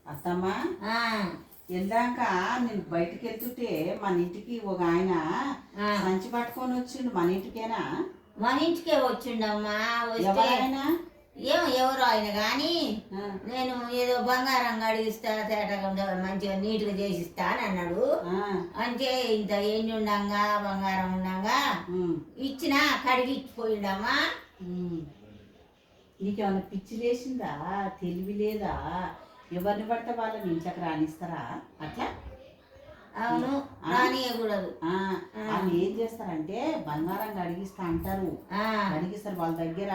అత్తమ్మా ఆ, ఇందాక నేను బయటికి వెళ్తుంటే మన ఇంటికి ఒక ఆయన ఆ. సంచి పట్టుకొని వచ్చిండు. మన ఇంటికేనా? మన ఇంటికే వచ్చిండమ్మా. వస్తే ఎవరైనా? ఎవరు ఆయన కానీ ఆ, నేను ఏదో బంగారం కడిగిస్తా తేటగా మంచిగా నీట్గా చేసిస్తా అని అన్నాడు. ఆ, అంటే ఇంత ఏంటి ఉండంగా బంగారం ఉండంగా ఉమ్, ఇచ్చిన కడిగిచ్చిపోయిండమ్మా. ఉమ్. నీకేమన్నా పిచ్చి లేచిందా? తెలివి లేదా? ఎవరిని పడితే వాళ్ళని ఇంట్లోకి రానిస్తారా అట్లా? అవును, ఆ? రానియకూడదు. వాళ్ళు ఏం చేస్తారంటే బంగారం అడిగిస్తా అంటారు. ఆ, అడిగిస్తారు. వాళ్ళ దగ్గర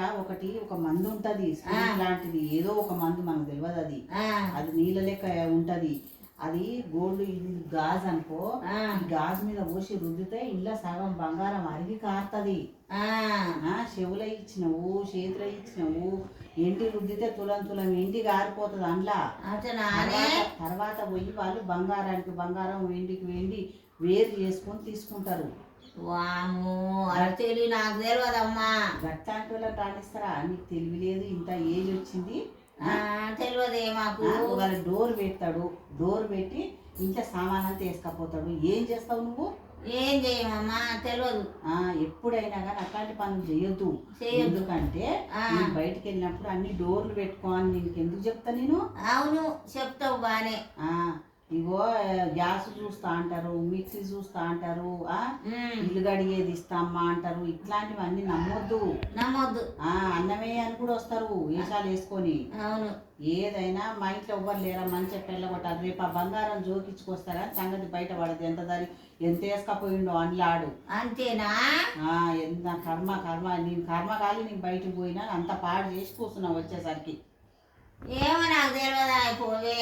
ఒక మందు ఉంటది, స్పిరిట్ లాంటిది, ఏదో ఒక మందు, మనకు తెలియదు అది. ఆ, అది నీళ్ళ లెక్క ఉంటది. అది గోల్డ్, ఇది గాజు అనుకో. ఆ, ఈ గాజు మీద పోసి రుద్దితే ఇంట్లో సగం బంగారం అరిగి కారుతుంది. ఆ. చెవుల ఇచ్చినవు, చేతుల ఇచ్చినవు, ఎంటి రుద్దితే తులం తులం ఎంటి కారిపోతుంది అందులో. అతనానే తర్వాత పోయి వాళ్ళు బంగారానికి బంగారం, వెండికి వెండి వేరు చేసుకొని తీసుకుంటారు. వాము అది తెలివి నాకు తెలియదమ్మా. గట్లాంటి వాళ్ళని రాణిస్తారా? నీకు తెలివి లేదు, ఇంత ఏజ్ వచ్చింది. తెలియదే మాకు. ఒకవేళ డోర్ పెడతాడు, డోర్ పెట్టి ఇంట్లో సామాన్ అంతా వేసుకపోతాడు. ఏం చేస్తావు నువ్వు? ఏం చేయమమ్మా, తెలియదు. ఎప్పుడైనా కానీ అట్లాంటి పనులు చేయొద్దు. ఎందుకంటే నేను బయటికి వెళ్ళినప్పుడు అన్ని డోర్లు పెట్టుకోని నీకు ఎందుకు చెప్తా నేను? అవును, చెప్తావు బానే. ఇగో గ్యాస్ చూస్తా అంటారు, మిక్సీ చూస్తా అంటారు, ఉమ్, ఇల్లు గడిగేది ఇస్తామ్మా అంటారు. ఇట్లాంటివన్నీ నమ్మొద్దు. నమ్మొద్దు. అన్నమే అని కూడా వస్తారు వేషాలు వేసుకొని. అవును, ఏదైనా మా ఇంట్లో ఎవ్వరు లేరా మంచిగా పెళ్ళగొట్టారు. రేపు ఆ బంగారం జోకించుకొస్తారా సంగతి బయట పడదు. ఎంత వేసుకపోయిండో అన్లాడు. అంతేనా? ఎంత కర్మ కర్మ. నేను కర్మకాలి నేను బయటకు పోయినా అంత పాడు చేసి కూర్చున్నా వచ్చేసరికి. ఏమో నాకు తెలియదా అయిపోవే.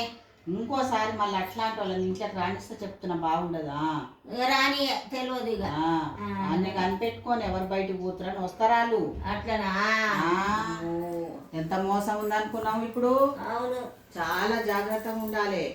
ఇంకోసారి మళ్ళీ అట్లాంటి వాళ్ళని ఇంట్లోకి రాణిస్తే చెప్తున్నా, బాగుండదా? రాని తెలియదు ఇక. అన్నీ కనిపెట్టుకొని ఎవరు బయటకు పోతారని వస్తారాళ్ళు. అట్లనా? ఎంత మోసం ఉందనుకున్నాము ఇప్పుడు. అవును, చాలా జాగ్రత్తగా ఉండాలి.